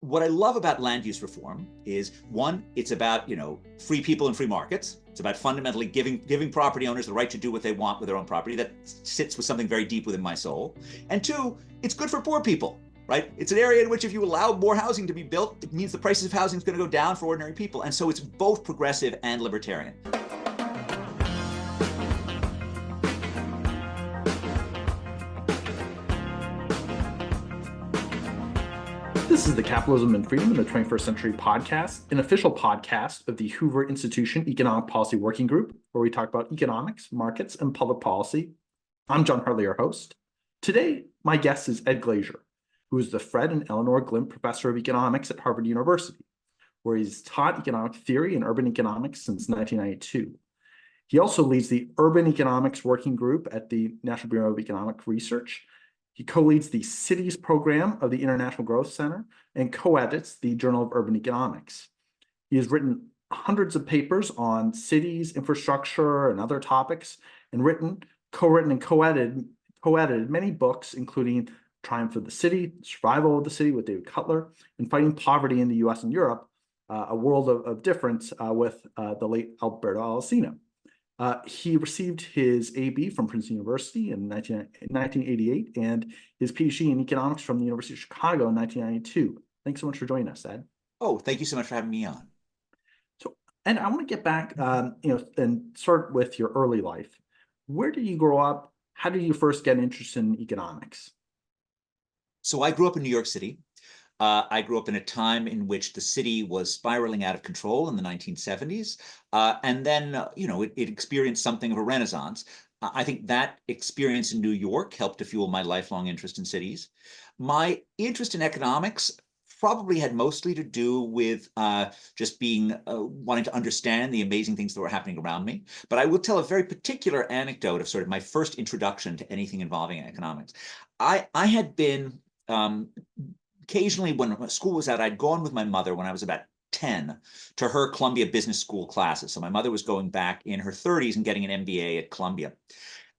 what I love about land use reform is one, it's about free people and free markets. It's about fundamentally giving property owners the right to do what they want with their own property. That sits with something very deep within my soul. And two, it's good for poor people, right? It's an area in which if you allow more housing to be built, it means the prices of housing is going to go down for ordinary people. And so it's both progressive and libertarian. This is the Capitalism and Freedom in the 21st Century podcast, an official podcast of the Hoover Institution Economic Policy Working Group, where we talk about economics, markets, and public policy. I'm John Hartley, your host. Today, my guest is Ed Glaeser, who is the Fred and Eleanor Glimp Professor of Economics at Harvard University, where he's taught economic theory and urban economics since 1992. He also leads the Urban Economics Working Group at the National Bureau of Economic Research. He co-leads the Cities program of the International Growth Center and co-edits the Journal of Urban Economics. He has written hundreds of papers on cities, infrastructure, and other topics, and co-written and co-edited many books, including Triumph of the City, Survival of the City with David Cutler, and Fighting Poverty in the US and Europe, A World of Difference with the late Alberto Alesina. He received his AB from Princeton University in 1988 and his PhD in economics from the University of Chicago in 1992. Thanks so much for joining us, Ed. Oh, thank you so much for having me on. So, and I want to get back, and start with your early life. Where did you grow up? How did you first get interested in economics? So I grew up in New York City. I grew up in a time in which the city was spiraling out of control in the 1970s. And then, it experienced something of a renaissance. I think that experience in New York helped to fuel my lifelong interest in cities. My interest in economics probably had mostly to do with just wanting to understand the amazing things that were happening around me. But I will tell a very particular anecdote of sort of my first introduction to anything involving economics. I had been occasionally, when school was out, I'd gone with my mother when I was about 10 to her Columbia Business School classes. So my mother was going back in her 30s and getting an MBA at Columbia.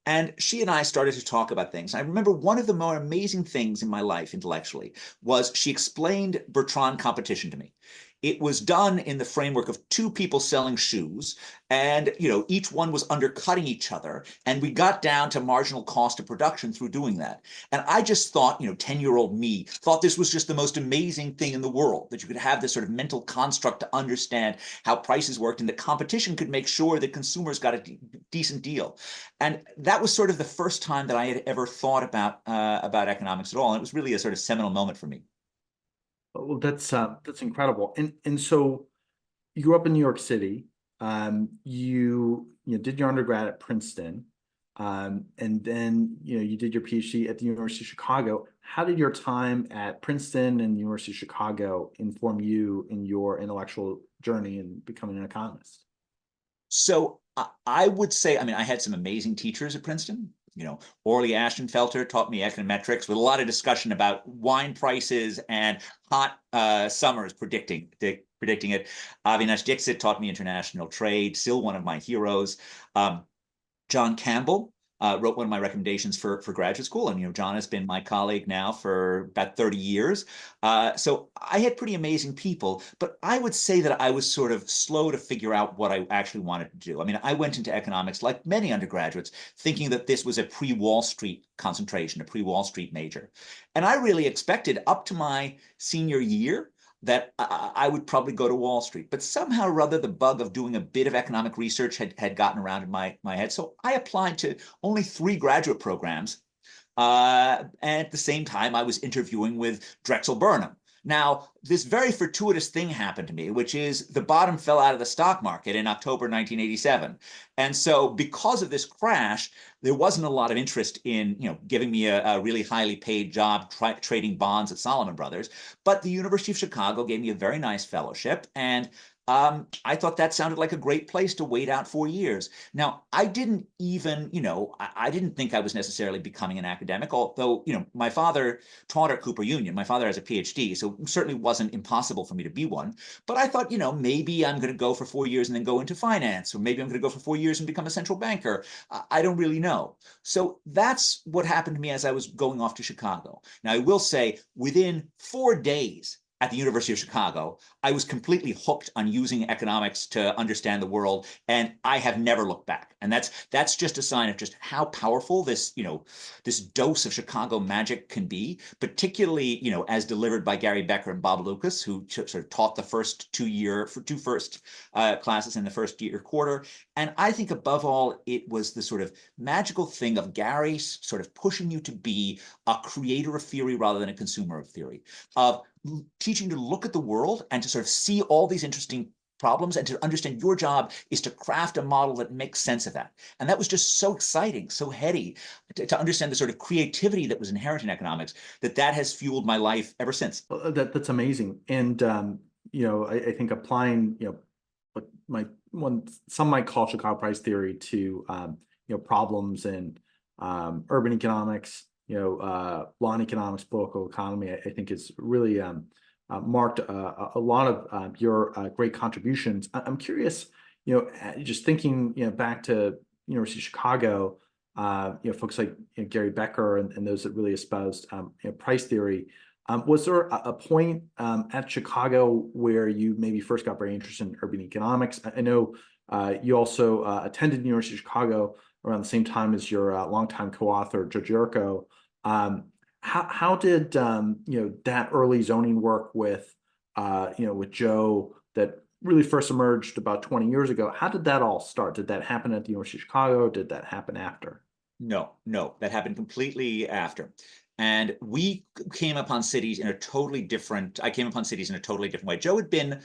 And she and I started to talk about things. I remember one of the more amazing things in my life intellectually was she explained Bertrand competition to me. It was done in the framework of two people selling shoes, and each one was undercutting each other, and we got down to marginal cost of production through doing that. And I just thought, 10-year-old me thought this was just the most amazing thing in the world, that you could have this sort of mental construct to understand how prices worked, and that competition could make sure that consumers got a decent deal. And that was sort of the first time that I had ever thought about economics at all, and it was really a sort of seminal moment for me. Well, that's incredible. And so you grew up in New York City. You did your undergrad at Princeton, and then you did your PhD at the University of Chicago. How did your time at Princeton and the University of Chicago inform you in your intellectual journey in becoming an economist? So I would say, I had some amazing teachers at Princeton. Orley Ashenfelter taught me econometrics with a lot of discussion about wine prices and hot summers predicting it. Avinash Dixit taught me international trade, still one of my heroes. John Campbell wrote one of my recommendations for graduate school. And, John has been my colleague now for about 30 years. So I had pretty amazing people, but I would say that I was sort of slow to figure out what I actually wanted to do. I went into economics, like many undergraduates, thinking that this was a pre-Wall Street concentration, a pre-Wall Street major. And I really expected up to my senior year that I would probably go to Wall Street. But somehow or other, the bug of doing a bit of economic research had gotten around in my head. So I applied to only 3 graduate programs. And at the same time, I was interviewing with Drexel Burnham. Now, this very fortuitous thing happened to me, which is the bottom fell out of the stock market in October 1987. And so because of this crash, there wasn't a lot of interest in giving me a really highly paid job trading bonds at Salomon Brothers. But the University of Chicago gave me a very nice fellowship, and I thought that sounded like a great place to wait out 4 years. Now, I didn't even, I didn't think I was necessarily becoming an academic, although, my father taught at Cooper Union. My father has a PhD, so it certainly wasn't impossible for me to be one. But I thought, maybe I'm going to go for 4 years and then go into finance, or maybe I'm going to go for 4 years and become a central banker. I don't really know. So that's what happened to me as I was going off to Chicago. Now, I will say, within 4 days at the University of Chicago, I was completely hooked on using economics to understand the world, and I have never looked back. And that's just a sign of just how powerful this, this dose of Chicago magic can be, particularly, as delivered by Gary Becker and Bob Lucas, who sort of taught the two first classes in the first year quarter. And I think above all, it was the sort of magical thing of Gary sort of pushing you to be a creator of theory rather than a consumer of theory, of teaching you to look at the world and to sort of see all these interesting problems and to understand your job is to craft a model that makes sense of that. And that was just so exciting, so heady to understand the sort of creativity that was inherent in economics, that has fueled my life ever since. That's amazing. And, I think applying, what some might call Chicago price theory to, problems in urban economics, law and economics, political economy, I think is really marked a lot of your great contributions. I'm curious, just thinking, back to University of Chicago, folks like Gary Becker and those that really espoused price theory. Was there a point at Chicago where you maybe first got very interested in urban economics? I know you also attended University of Chicago around the same time as your longtime co-author, Joe Giarco. How did that early zoning work with Joe that really first emerged about 20 years ago? How did that all start? Did that happen at the University of Chicago? Did that happen after? No, that happened completely after. And we came upon cities in a totally different, I came upon cities in a totally different way. Joe had been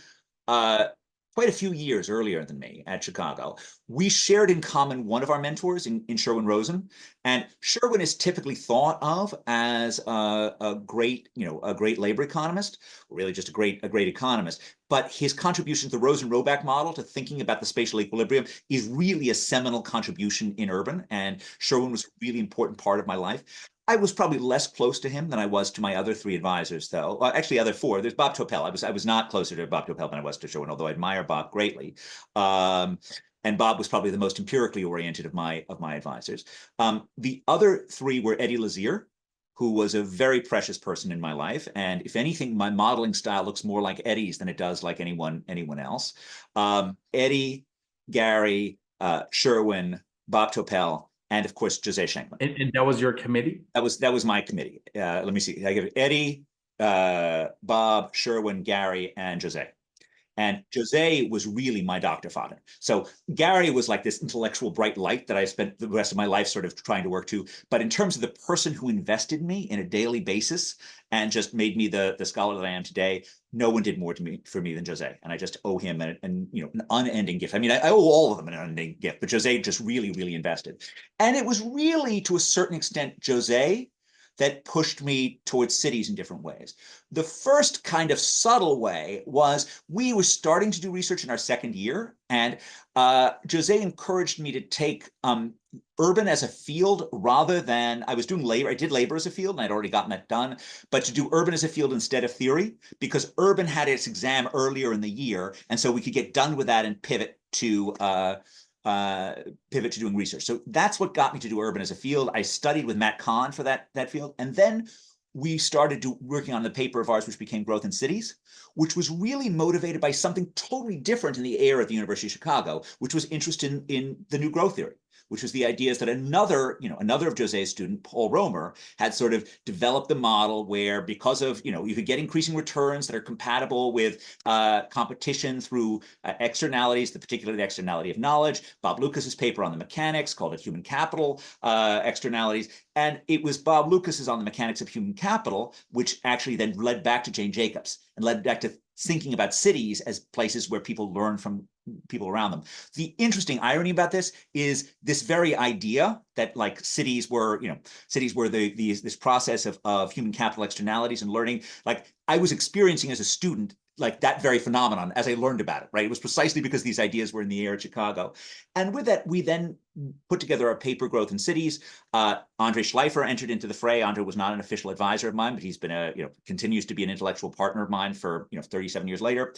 quite a few years earlier than me at Chicago. We shared in common one of our mentors in Sherwin Rosen. And Sherwin is typically thought of as a great labor economist, really just a great economist. But his contribution to the Rosen-Roback model, to thinking about the spatial equilibrium, is really a seminal contribution in urban. And Sherwin was a really important part of my life. I was probably less close to him than I was to my other three advisors, though. Actually, other four. There's Bob Topel. I was not closer to Bob Topel than I was to Sherwin, although I admire Bob greatly. And Bob was probably the most empirically oriented of my advisors. The other three were Eddie Lazier, who was a very precious person in my life. And if anything, my modeling style looks more like Eddie's than it does like anyone else. Eddie, Gary, Sherwin, Bob Topel, and of course, Jose Schenkman. And that was your committee? That was my committee. Let me see. I give Eddie, Bob, Sherwin, Gary, and Jose. And Jose was really my Dr. Father. So Gary was like this intellectual bright light that I spent the rest of my life sort of trying to work to. But in terms of the person who invested me in a daily basis and just made me the scholar that I am today, no one did more for me than Jose. And I just owe him an unending gift. I mean, I owe all of them an unending gift, but Jose just really, really invested. And it was really, to a certain extent, Jose that pushed me towards cities in different ways. The first kind of subtle way was we were starting to do research in our second year, and Jose encouraged me to take urban as a field rather than, I was doing labor. I did labor as a field, and I'd already gotten that done, but to do urban as a field instead of theory, because urban had its exam earlier in the year, and so we could get done with that and pivot to doing research. So that's what got me to do urban as a field. I studied with Matt Kahn for that field. And then we started working on the paper of ours, which became Growth in Cities, which was really motivated by something totally different in the air at the University of Chicago, which was interest in the new growth theory, which was the ideas that another of Jose's student, Paul Romer, had sort of developed the model where, because of, you could get increasing returns that are compatible with competition through externalities, particularly the externality of knowledge. Bob Lucas's paper on the mechanics called it human capital externalities. And it was Bob Lucas's on the mechanics of human capital, which actually then led back to Jane Jacobs and led back to thinking about cities as places where people learn from people around them. The interesting irony about this is this very idea that like cities were this process of human capital externalities and learning, like I was experiencing as a student, like that very phenomenon as I learned about it, right? It was precisely because these ideas were in the air at Chicago. And with that, we then put together our paper, Growth in Cities. Andre Schleifer entered into the fray. Andre was not an official advisor of mine, but he's been continues to be an intellectual partner of mine for 37 years later.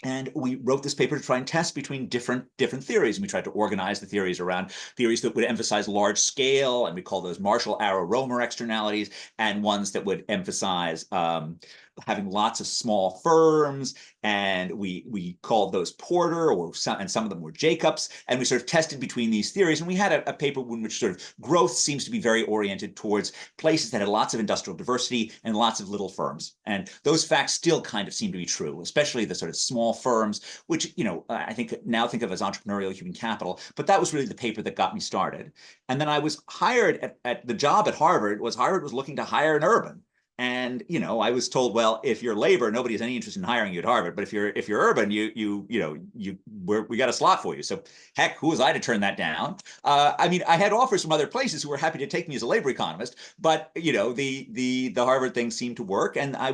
And we wrote this paper to try and test between different theories. And we tried to organize the theories around theories that would emphasize large scale, and we call those Marshall, Arrow, Romer externalities, and ones that would emphasize having lots of small firms, and we called those Porter, and some of them were Jacobs, and we sort of tested between these theories. And we had a paper in which sort of growth seems to be very oriented towards places that had lots of industrial diversity and lots of little firms. And those facts still kind of seem to be true, especially the sort of small firms, which, I think of as entrepreneurial human capital. But that was really the paper that got me started. And then I was hired at the job at Harvard was looking to hire an urban. And I was told, well, if you're labor, nobody has any interest in hiring you at Harvard. But if you're urban, we got a slot for you. So heck, who was I to turn that down? I mean, I had offers from other places who were happy to take me as a labor economist, but the Harvard thing seemed to work, and I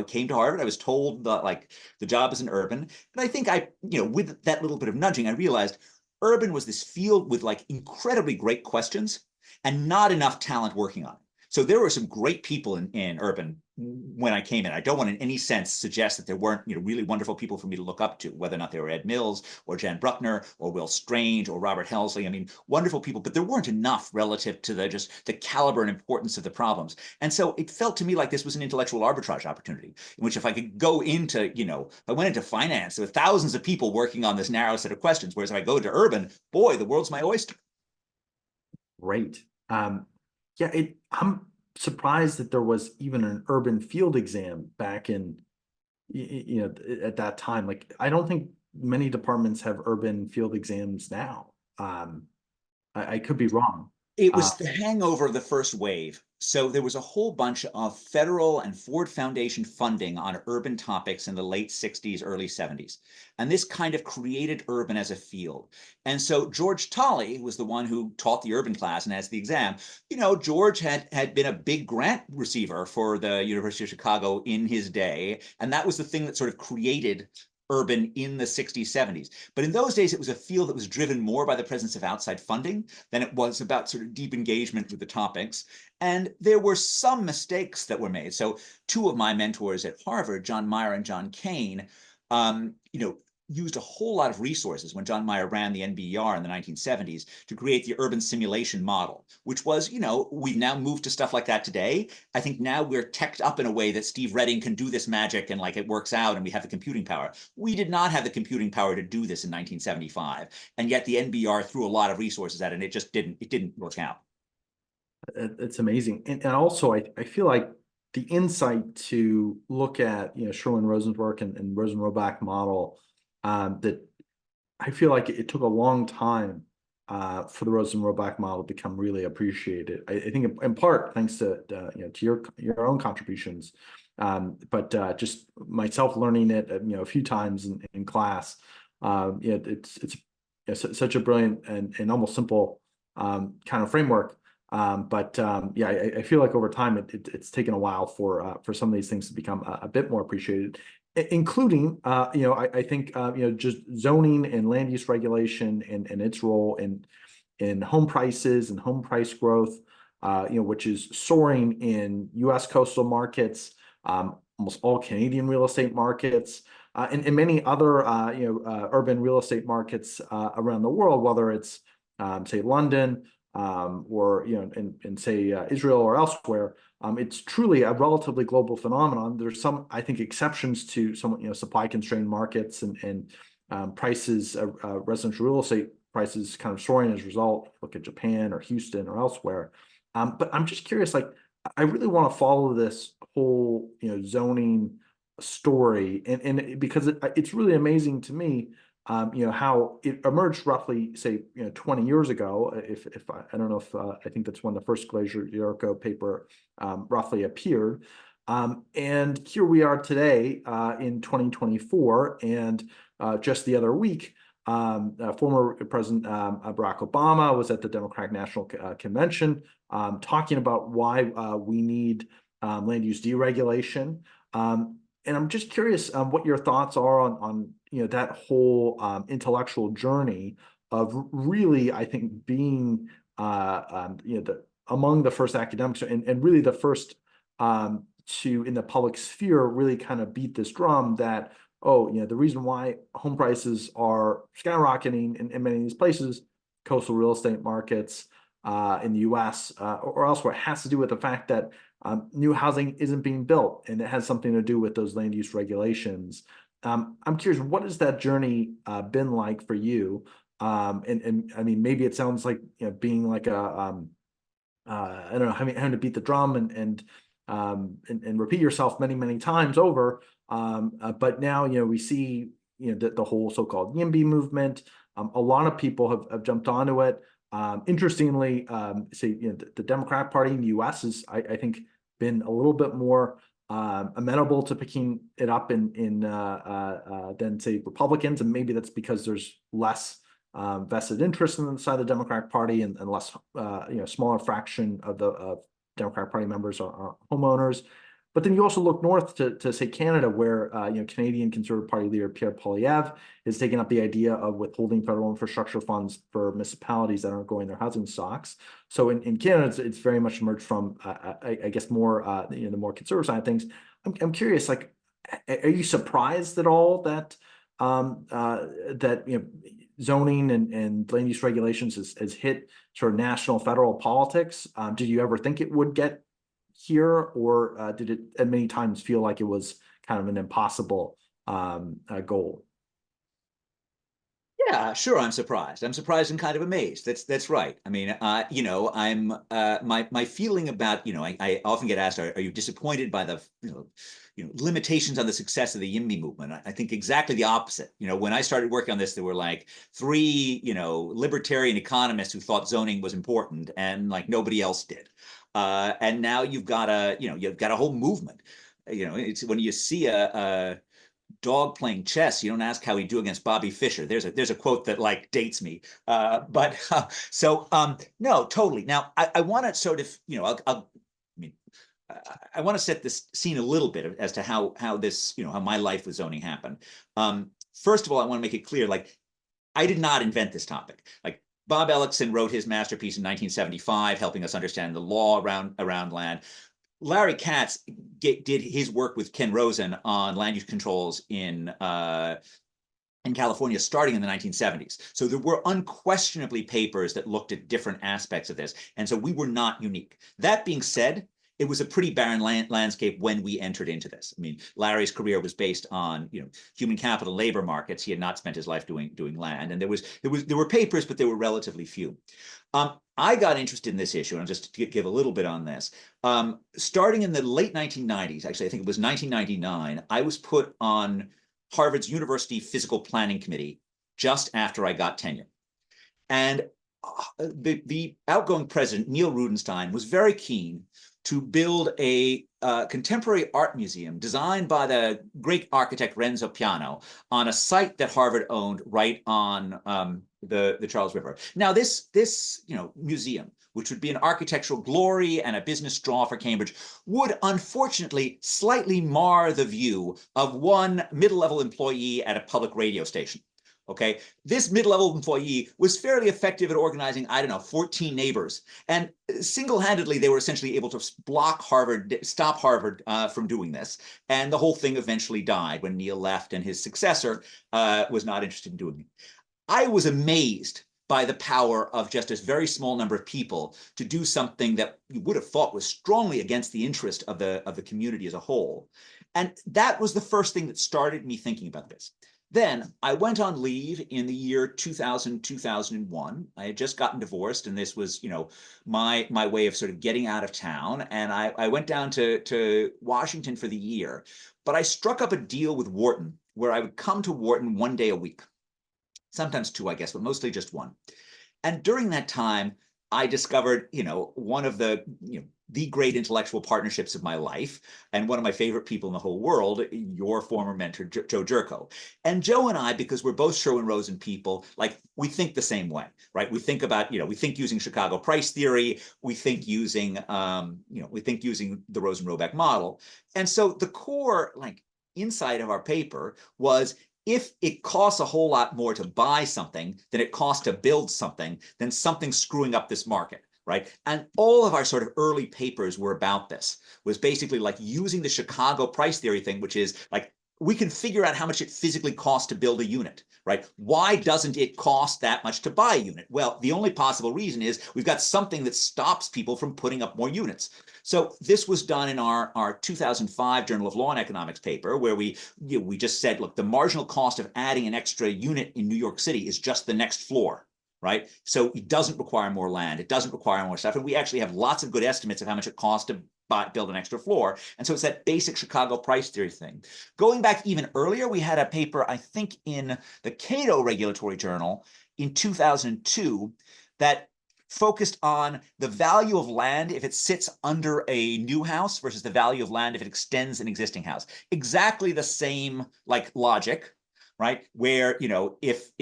came to Harvard. I was told the job is an urban, and I think with that little bit of nudging, I realized urban was this field with incredibly great questions and not enough talent working on it. So there were some great people in urban when I came in. I don't want in any sense suggest that there weren't really wonderful people for me to look up to, whether or not they were Ed Mills or Jan Bruckner or Will Strange or Robert Helsley. I mean, wonderful people, but there weren't enough relative to the caliber and importance of the problems. And so it felt to me like this was an intellectual arbitrage opportunity in which if I could go into, if I went into finance, there were thousands of people working on this narrow set of questions. Whereas if I go to urban, boy, the world's my oyster. Great. Yeah, I'm surprised that there was even an urban field exam back in, at that time. Like, I don't think many departments have urban field exams now. I could be wrong. It was the hangover of the first wave. So there was a whole bunch of federal and Ford Foundation funding on urban topics in the late 60s, early 70s. And this kind of created urban as a field. And so George Tolley was the one who taught the urban class and has the exam. George had been a big grant receiver for the University of Chicago in his day. And that was the thing that sort of created urban in the 60s, 70s. But in those days, it was a field that was driven more by the presence of outside funding than it was about sort of deep engagement with the topics. And there were some mistakes that were made. So two of my mentors at Harvard, John Meyer and John Kane, used a whole lot of resources when John Meyer ran the NBER in the 1970s to create the urban simulation model, which was, we've now moved to stuff like that today. I think now we're teched up in a way that Steve Redding can do this magic and it works out and we have the computing power. We did not have the computing power to do this in 1975. And yet the NBER threw a lot of resources at it and it didn't work out. It's amazing. And also, I feel like the insight to look at, Sherwin-Rosen's work and Rosen-Roback model, that I feel like it took a long time for the Rosen-Roback model to become really appreciated. I think in part thanks to to your own contributions, but just myself learning it a few times in class. It's such a brilliant and almost simple kind of framework. I feel like over time it's taken a while for some of these things to become a bit more appreciated, including I think just zoning and land use regulation and its role in home prices and home price growth, which is soaring in U.S. coastal markets, almost all Canadian real estate markets, and many other urban real estate markets around the world, whether it's say London. Or in say Israel or elsewhere, it's truly a relatively global phenomenon. There's some, I think, exceptions to some supply constrained markets and prices, residential real estate prices kind of soaring as a result. Look at Japan or Houston or elsewhere. But I'm just curious, I really want to follow this whole zoning story, and because it's really amazing to me. How it emerged roughly, say, 20 years ago. If I don't know if I think that's when the first Glazer-Yarko paper roughly appeared. And here we are today in 2024, and just the other week, former President Barack Obama was at the Democratic National Convention talking about why we need land use deregulation. And I'm just curious what your thoughts are on that whole intellectual journey of really, I think, being among the first academics and really the first to in the public sphere really kind of beat this drum that the reason why home prices are skyrocketing in many of these places, coastal real estate markets in the U.S. Or elsewhere, has to do with the fact that new housing isn't being built, and it has something to do with those land use regulations. I'm curious, what has that journey been like for you? And I mean, maybe it sounds like, being like I don't know, having to beat the drum and repeat yourself many, many times over. But now, we see, the whole so-called YIMBY movement. A lot of people have jumped onto it. Interestingly, say, the Democratic Party in the US is, I think, been a little bit more amenable to picking it up than, say, Republicans, and maybe that's because there's less vested interest in the side of the Democratic Party, and less, smaller fraction of the Democratic Party members are homeowners. But then you also look north to say Canada, where Canadian Conservative Party leader Pierre Poilievre is taking up the idea of withholding federal infrastructure funds for municipalities that aren't growing their housing stocks. So in Canada, it's very much emerged from, I guess, more the more conservative side of things. I'm curious, like, are you surprised at all that zoning and land use regulations has hit sort of national federal politics? Did you ever think it would get here, or did it at many times feel like it was kind of an impossible goal? Yeah, sure. I'm surprised. I'm surprised and kind of amazed. That's right. I mean, I'm my feeling about, I often get asked, are you disappointed by the limitations on the success of the YIMBY movement? I think exactly the opposite. When I started working on this, there were like three, libertarian economists who thought zoning was important, and like nobody else did. And now you've got a whole movement. It's when you see a dog playing chess, you don't ask how he'd do against Bobby Fischer. There's a quote that like dates me. No, totally. Now I want to sort of, I want to set this scene a little bit as to how this, how my life with zoning happened. First of all, I want to make it clear, like, I did not invent this topic. Like, Bob Ellickson wrote his masterpiece in 1975, helping us understand the law around land. Larry Katz did his work with Ken Rosen on land use controls in California starting in the 1970s. So there were unquestionably papers that looked at different aspects of this. And so we were not unique. That being said, it was a pretty barren landscape when we entered into this. I mean, Larry's career was based on, human capital labor markets. He had not spent his life doing land, and there were papers, but there were relatively few. I got interested in this issue, and just to give a little bit on this. Starting in the late 1990s, actually, I think it was 1999, I was put on Harvard's University Physical Planning Committee just after I got tenure. And the outgoing president, Neil Rudenstein, was very keen to build a contemporary art museum designed by the great architect Renzo Piano on a site that Harvard owned right on the Charles River. Now, this museum, which would be an architectural glory and a business draw for Cambridge, would unfortunately slightly mar the view of one middle-level employee at a public radio station. Okay, this mid-level employee was fairly effective at organizing, 14 neighbors. And single-handedly, they were essentially able to stop Harvard from doing this. And the whole thing eventually died when Neil left and his successor was not interested in doing it. I was amazed by the power of just a very small number of people to do something that you would have thought was strongly against the interest of the community as a whole. And that was the first thing that started me thinking about this. Then I went on leave in the year 2000, 2001. I had just gotten divorced, and this was, my way of sort of getting out of town. And I went down to Washington for the year. But I struck up a deal with Wharton where I would come to Wharton one day a week. Sometimes two, I guess, but mostly just one. And during that time, I discovered, one of the great intellectual partnerships of my life, and one of my favorite people in the whole world, your former mentor, Joe Jerko. And Joe and I, because we're both Sherwin-Rosen people, like, we think the same way, right? We think about, we think using Chicago price theory, we think using the Rosen-Roback model. And so the core, like, insight of our paper was, if it costs a whole lot more to buy something than it costs to build something, then something's screwing up this market. Right. And all of our sort of early papers were about this, was basically like using the Chicago price theory thing, which is like, we can figure out how much it physically costs to build a unit, right? Why doesn't it cost that much to buy a unit? Well, the only possible reason is we've got something that stops people from putting up more units. So this was done in our 2005 Journal of Law and Economics paper, where we just said, look, the marginal cost of adding an extra unit in New York City is just the next floor, right? So it doesn't require more land. It doesn't require more stuff. And we actually have lots of good estimates of how much it costs to build an extra floor. And so it's that basic Chicago price theory thing. Going back even earlier, we had a paper, I think in the Cato Regulatory Journal in 2002, that focused on the value of land if it sits under a new house versus the value of land if it extends an existing house. Exactly the same like logic, right? Where, if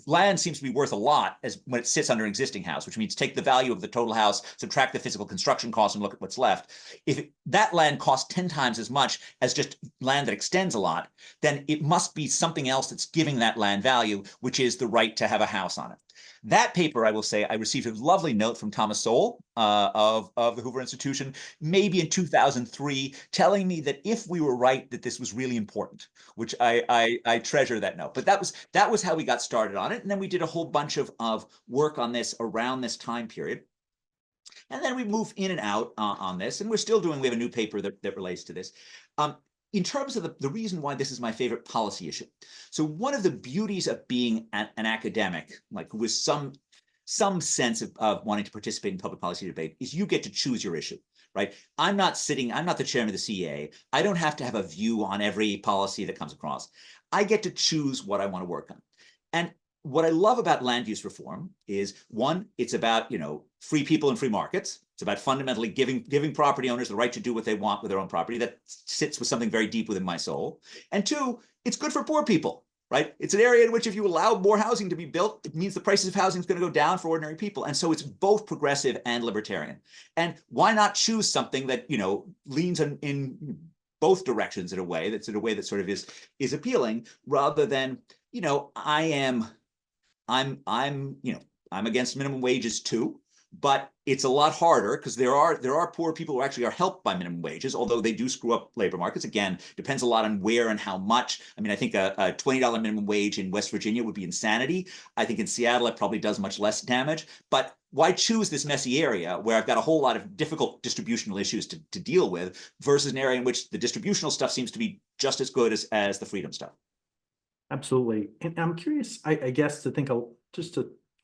land seems to be worth a lot as when it sits under an existing house, which means take the value of the total house, subtract the physical construction cost, and look at what's left. If that land costs 10 times as much as just land that extends a lot, then it must be something else that's giving that land value, which is the right to have a house on it. That paper, I will say, I received a lovely note from Thomas Sowell of the Hoover Institution, maybe in 2003, telling me that if we were right, that this was really important, which I treasure that note. But that was how we got started on it. And then we did a whole bunch of work on this around this time period. And then we moved in and out on this, and we have a new paper that relates to this. In terms of the reason why this is my favorite policy issue. So one of the beauties of being an academic, like with some sense of wanting to participate in public policy debate, is you get to choose your issue, right? I'm not the chairman of the CA. I don't have to have a view on every policy that comes across. I get to choose what I want to work on. And what I love about land use reform is, one, it's about, free people and free markets. It's about fundamentally giving property owners the right to do what they want with their own property. That sits with something very deep within my soul. And two, it's good for poor people, right? It's an area in which if you allow more housing to be built, it means the prices of housing is going to go down for ordinary people. And so it's both progressive and libertarian. And why not choose something that, leans in both directions in a way that sort of is appealing, rather than, I'm against minimum wages too, but it's a lot harder because there are poor people who actually are helped by minimum wages, although they do screw up labor markets. Again, depends a lot on where and how much. I mean, I think a $20 minimum wage in West Virginia would be insanity. I think in Seattle, it probably does much less damage. But why choose this messy area where I've got a whole lot of difficult distributional issues to deal with versus an area in which the distributional stuff seems to be just as good as the freedom stuff? Absolutely. And I'm curious, I guess, to think a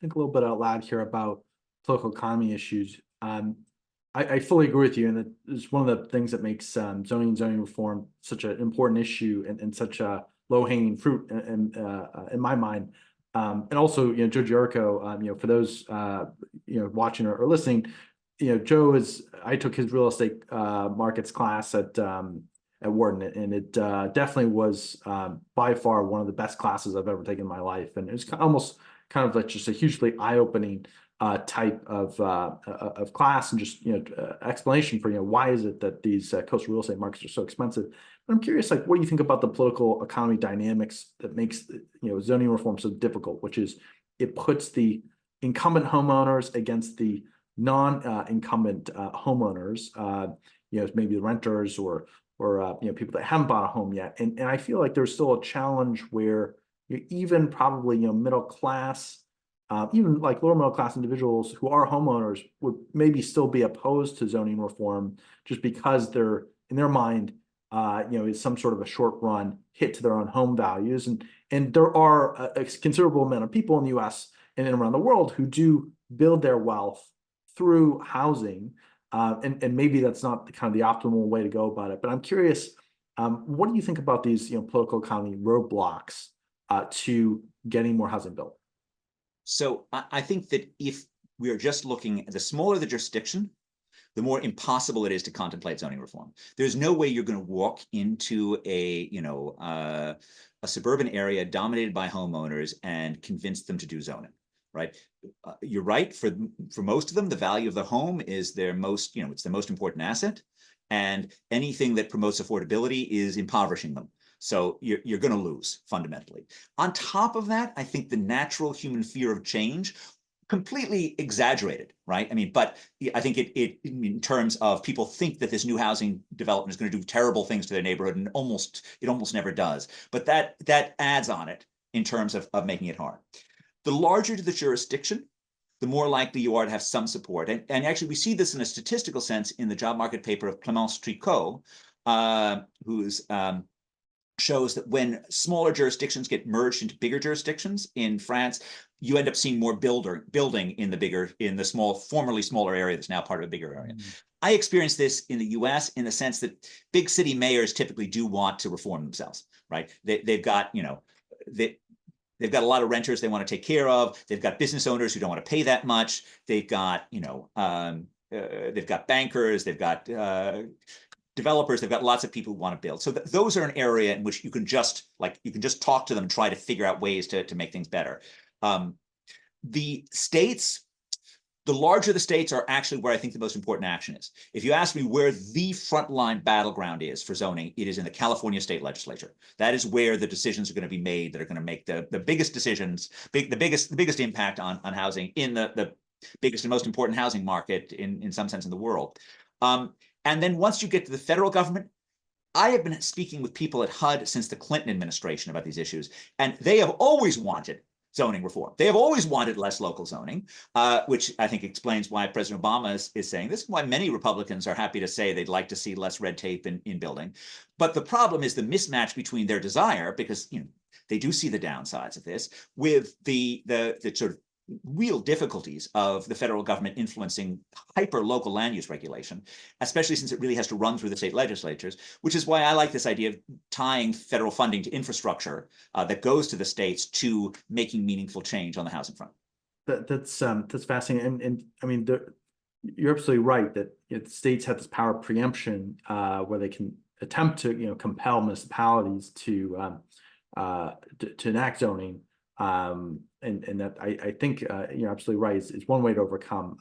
little bit out loud here about political economy issues. I fully agree with you, and it's one of the things that makes zoning reform such an important issue and such a low-hanging fruit in my mind. And also, Joe Giarco, for those watching or listening, I took his real estate markets class at Wharton, and it definitely was by far one of the best classes I've ever taken in my life, and it was almost kind of like just a hugely eye-opening type of class, and just explanation for why is it that these coastal real estate markets are so expensive. But I'm curious, like, what do you think about the political economy dynamics that makes zoning reform so difficult? Which is, it puts the incumbent homeowners against the non-incumbent homeowners, maybe the renters or people that haven't bought a home yet, and I feel like there's still a challenge where even probably middle class, even like lower middle class individuals who are homeowners would maybe still be opposed to zoning reform just because they're, in their mind, is some sort of a short run hit to their own home values, and there are a considerable amount of people in the U.S. and around the world who do build their wealth through housing. And maybe that's not kind of the optimal way to go about it. But I'm curious, what do you think about these political economy roadblocks to getting more housing built? So I think that if we are just looking at the smaller the jurisdiction, the more impossible it is to contemplate zoning reform. There's no way you're going to walk into a suburban area dominated by homeowners and convince them to do zoning. Right, you're right. For most of them, the value of the home is their most, it's the most important asset, and anything that promotes affordability is impoverishing them. So you're going to lose fundamentally. On top of that, I think the natural human fear of change completely exaggerated, right? I mean, but I think it in terms of people think that this new housing development is going to do terrible things to their neighborhood, and it almost never does. But that adds on it in terms of making it hard. The larger the jurisdiction, the more likely you are to have some support. And actually, we see this in a statistical sense in the job market paper of Clémence Tricot, who's shows that when smaller jurisdictions get merged into bigger jurisdictions in France, you end up seeing more building in the formerly smaller area that's now part of a bigger area. I experienced this in the US in the sense that big city mayors typically do want to reform themselves, right? They've got, they've got a lot of renters they want to take care of. They've got business owners who don't want to pay that much. They've got, they've got bankers, they've got developers, they've got lots of people who want to build. So those are an area in which you can just talk to them and try to figure out ways to make things better. The states, the larger the states are actually where I think the most important action is. If you ask me where the frontline battleground is for zoning, it is in the California state legislature. That is where the decisions are going to be made that are going to make the biggest decisions, the biggest impact on housing in the biggest and most important housing market in some sense in the world. And then once you get to the federal government, I have been speaking with people at HUD since the Clinton administration about these issues, and they have always wanted zoning reform. They have always wanted less local zoning, which I think explains why President Obama is saying this, and why many Republicans are happy to say they'd like to see less red tape in building. But the problem is the mismatch between their desire, because they do see the downsides of this, with the sort of real difficulties of the federal government influencing hyper local land use regulation, especially since it really has to run through the state legislatures, which is why I like this idea of tying federal funding to infrastructure that goes to the states to making meaningful change on the housing front. That's fascinating. And I mean, you're absolutely right that states have this power of preemption where they can attempt to compel municipalities to enact zoning. And that I think you're absolutely right is one way to overcome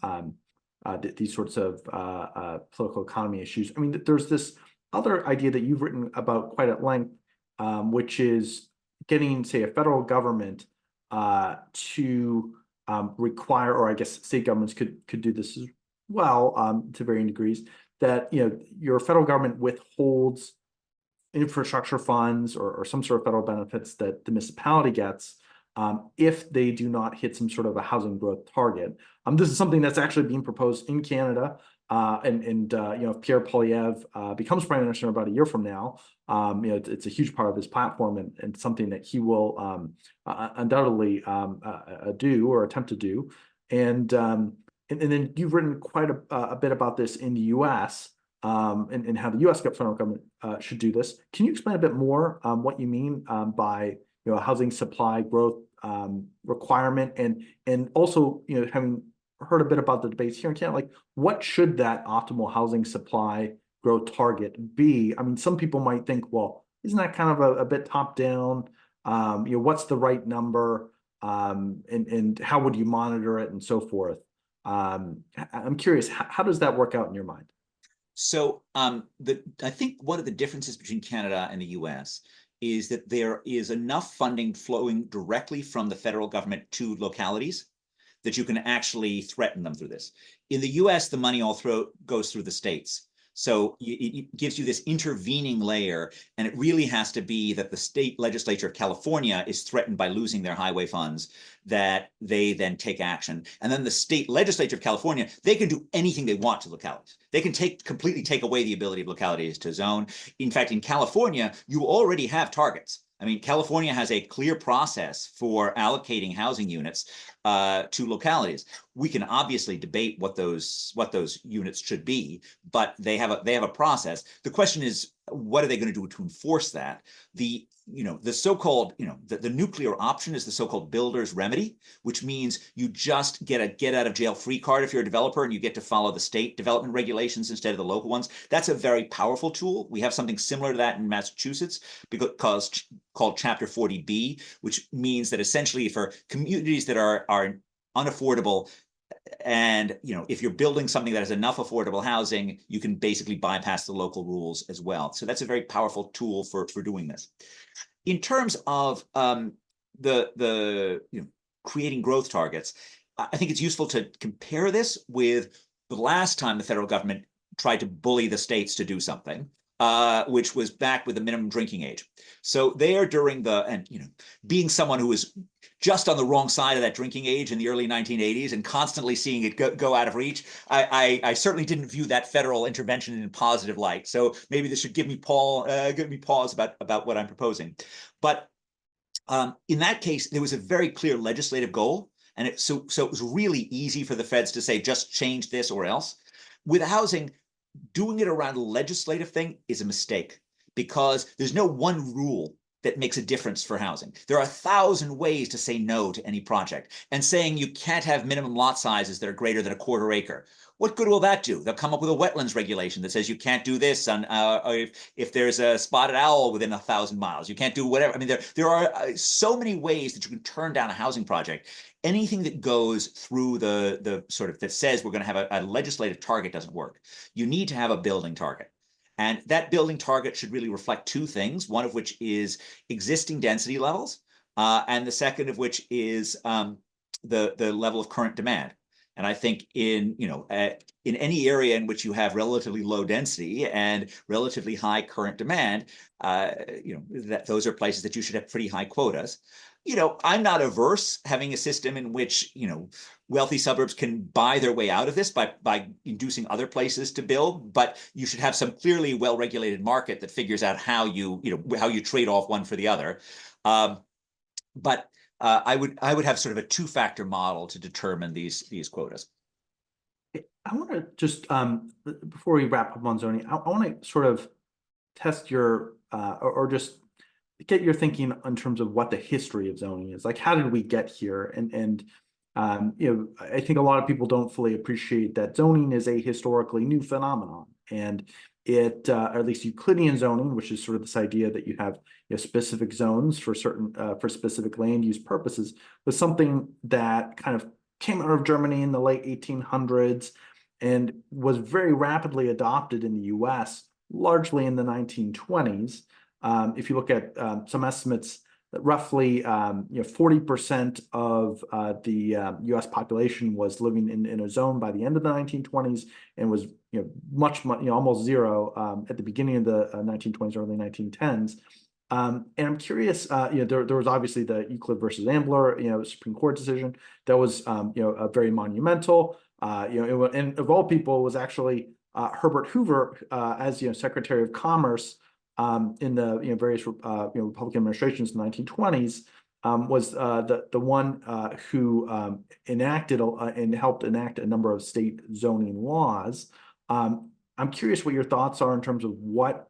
these sorts of political economy issues. I mean, there's this other idea that you've written about quite at length, which is getting, say, a federal government to require, or I guess state governments could do this as well to varying degrees, that your federal government withholds infrastructure funds or some sort of federal benefits that the municipality gets if they do not hit some sort of a housing growth target. This is something that's actually being proposed in Canada, and if Pierre Poilievre becomes prime minister about a year from now, it's a huge part of his platform and something that he will undoubtedly do or attempt to do. And then you've written quite a bit about this in the U.S. And how the U.S. federal government should do this. Can you explain a bit more what you mean by housing supply growth requirement, and also having heard a bit about the debates here in Canada, like what should that optimal housing supply growth target be? I mean, some people might think, well, isn't that kind of a bit top down? What's the right number, and how would you monitor it and so forth? I'm curious, how does that work out in your mind? So I think one of the differences between Canada and the US is that there is enough funding flowing directly from the federal government to localities that you can actually threaten them through this. In the US, the money all goes through the states. So it gives you this intervening layer, and it really has to be that the state legislature of California is threatened by losing their highway funds, that they then take action. And then the state legislature of California, they can do anything they want to localities. They can completely take away the ability of localities to zone. In fact, in California, you already have targets. I mean, California has a clear process for allocating housing units to localities. We can obviously debate what those units should be, but they have a process. The question is, what are they going to do to enforce that? The so-called, the nuclear option is the so-called builder's remedy, which means you just get a get out of jail free card if you're a developer, and you get to follow the state development regulations instead of the local ones. That's a very powerful tool. We have something similar to that in Massachusetts called Chapter 40B, which means that essentially for communities that are unaffordable, and if you're building something that has enough affordable housing, you can basically bypass the local rules as well. So that's a very powerful tool for doing this. In terms of the creating growth targets, I think it's useful to compare this with the last time the federal government tried to bully the states to do something, which was back with the minimum drinking age. So there during and being someone who was just on the wrong side of that drinking age in the early 1980s and constantly seeing it go out of reach, I certainly didn't view that federal intervention in a positive light. So maybe this should give me pause about what I'm proposing. But in that case, there was a very clear legislative goal. And so it was really easy for the feds to say, just change this or else. With housing, doing it around a legislative thing is a mistake because there's no one rule that makes a difference for housing. There are 1,000 ways to say no to any project, and saying you can't have minimum lot sizes that are greater than a quarter acre. What good will that do? They'll come up with a wetlands regulation that says you can't do this on if there's a spotted owl within 1,000 miles. You can't do whatever. I mean, there are so many ways that you can turn down a housing project. Anything that goes through the sort of that says we're going to have a legislative target doesn't work. You need to have a building target. And that building target should really reflect two things, one of which is existing density levels, and the second of which is the level of current demand. And I think in any area in which you have relatively low density and relatively high current demand, that those are places that you should have pretty high quotas. I'm not averse having a system in which, wealthy suburbs can buy their way out of this by inducing other places to build, but you should have some clearly well-regulated market that figures out how you trade off one for the other. But I would have sort of a two-factor model to determine these quotas. I want to just before we wrap up on zoning, I want to sort of test your or just get your thinking in terms of what the history of zoning is. Like, how did we get here? And I think a lot of people don't fully appreciate that zoning is a historically new phenomenon, and it, or at least Euclidean zoning, which is sort of this idea that you have specific zones for certain for specific land use purposes, was something that kind of came out of Germany in the late 1800s and was very rapidly adopted in the U.S. largely in the 1920s. If you look at some estimates, that roughly 40% of the U.S. population was living in a zone by the end of the 1920s, and was much almost zero at the beginning of the 1920s, early 1910s. And I'm curious, there was obviously the Euclid versus Ambler, Supreme Court decision that was a very monumental. And of all people, was actually Herbert Hoover as Secretary of Commerce in the various Republican administrations in the 1920s, was the one who enacted and helped enact a number of state zoning laws. I'm curious what your thoughts are in terms of what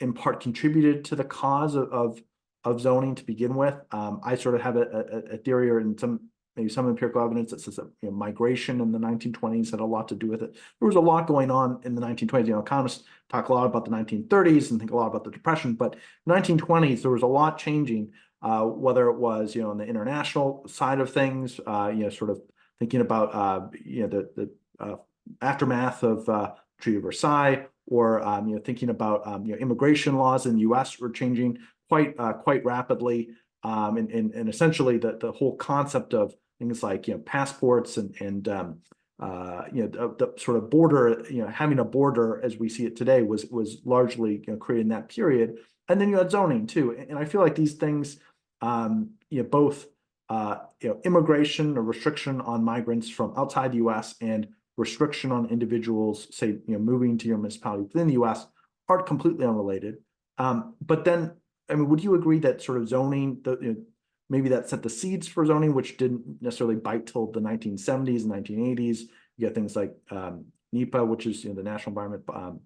in part contributed to the cause of zoning to begin with. I sort of have a theory, or maybe some empirical evidence that says that migration in the 1920s had a lot to do with it. There was a lot going on in the 1920s. Economists talk a lot about the 1930s and think a lot about the Depression, but 1920s there was a lot changing. Whether it was on the international side of things, sort of thinking about the aftermath of Treaty of Versailles, or thinking about immigration laws in the U.S. were changing quite rapidly, and essentially the whole concept of things like passports and the sort of border, having a border as we see it today was largely created in that period. And then you had zoning too, and I feel like these things, both immigration or restriction on migrants from outside the U.S. and restriction on individuals, say, moving to your municipality within the U.S. aren't completely unrelated. But then, I mean, would you agree that sort of zoning, maybe that set the seeds for zoning, which didn't necessarily bite till the 1970s and 1980s? You get things like NEPA, which is the National Environment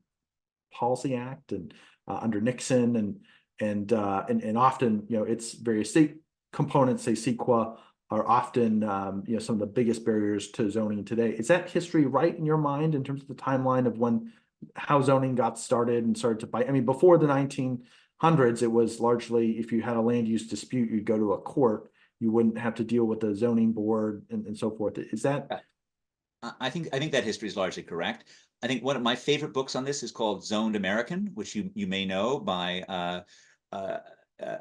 Policy Act, and under Nixon, and often its various state components, say CEQA, are often some of the biggest barriers to zoning today. Is that history right in your mind in terms of the timeline of how zoning got started and started to bite? I mean, before the 1900s, it was largely, if you had a land use dispute, you'd go to a court. You wouldn't have to deal with the zoning board and so forth. Is that? I think that history is largely correct. I think one of my favorite books on this is called Zoned American, which you may know, by a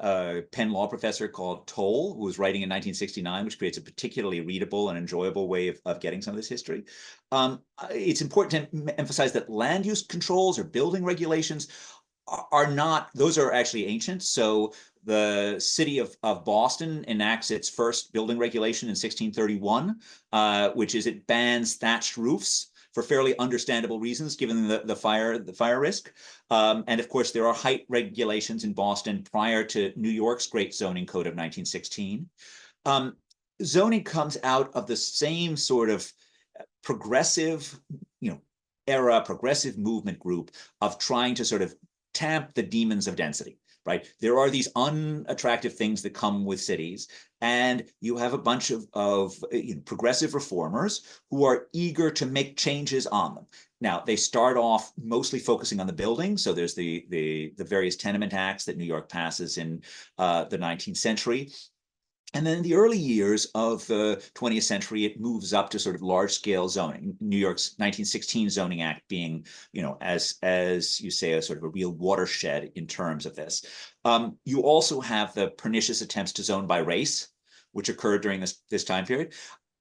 a Penn law professor called Toll, who was writing in 1969, which creates a particularly readable and enjoyable way of getting some of this history. It's important to emphasize that land use controls or building regulations are not, those are actually ancient. So the city of Boston enacts its first building regulation in 1631, which is it bans thatched roofs for fairly understandable reasons, given the fire risk. And of course, there are height regulations in Boston prior to New York's Great Zoning Code of 1916. Zoning comes out of the same sort of progressive, era, progressive movement group of trying to sort of tamp the demons of density, right? There are these unattractive things that come with cities, and you have a bunch of progressive reformers who are eager to make changes on them. Now, they start off mostly focusing on the building. So there's the various tenement acts that New York passes in the 19th century. And then in the early years of the 20th century, it moves up to sort of large-scale zoning. New York's 1916 Zoning Act being, as you say, a sort of a real watershed in terms of this. You also have the pernicious attempts to zone by race, which occurred during this time period.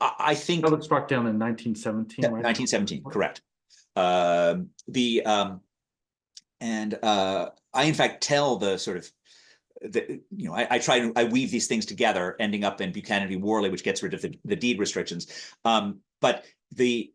I think that was struck down in 1917, right? 1917, correct. I in fact tell the sort of I weave these things together, ending up in Buchanan v. Worley, which gets rid of the deed restrictions. But I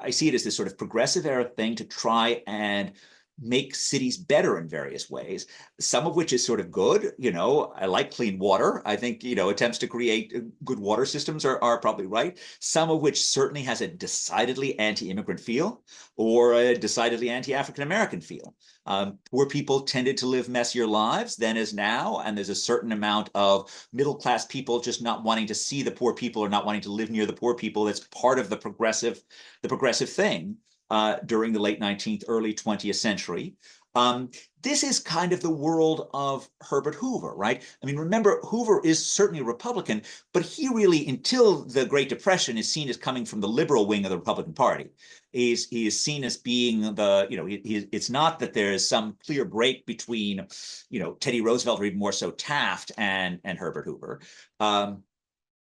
see it as this sort of progressive era thing to try and make cities better in various ways, some of which is sort of good. I like clean water. I think, attempts to create good water systems are probably right. Some of which certainly has a decidedly anti-immigrant feel or a decidedly anti-African-American feel. Poor people tended to live messier lives then as now, and there's a certain amount of middle-class people just not wanting to see the poor people or not wanting to live near the poor people. That's part of the progressive thing. During the late 19th, early 20th century. This is kind of the world of Herbert Hoover, right? I mean, remember, Hoover is certainly a Republican, but he really, until the Great Depression, is seen as coming from the liberal wing of the Republican Party. He is seen as being it's not that there is some clear break between, Teddy Roosevelt or even more so Taft and Herbert Hoover.